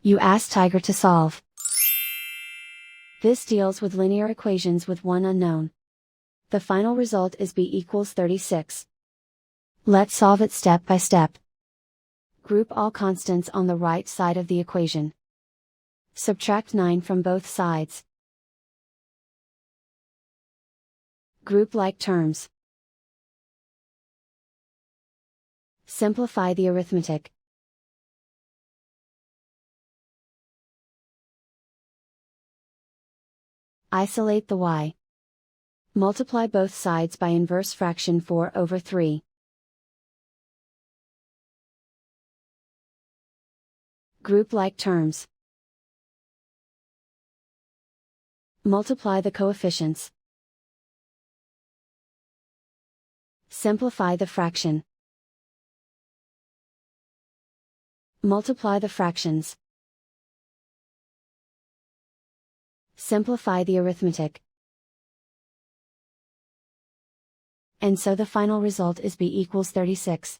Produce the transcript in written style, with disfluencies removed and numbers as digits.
You ask Tiger to solve. This deals with linear equations with one unknown. The final result is b equals 36. Let's solve it step by step. Group all constants on the right side of the equation. Subtract 9 from both sides. Group like terms. Simplify the arithmetic. Isolate the y. Multiply both sides by inverse fraction 4/3. Group like terms. Multiply the coefficients. Simplify the fraction. Multiply the fractions. Simplify the arithmetic. And so the final result is b equals 36.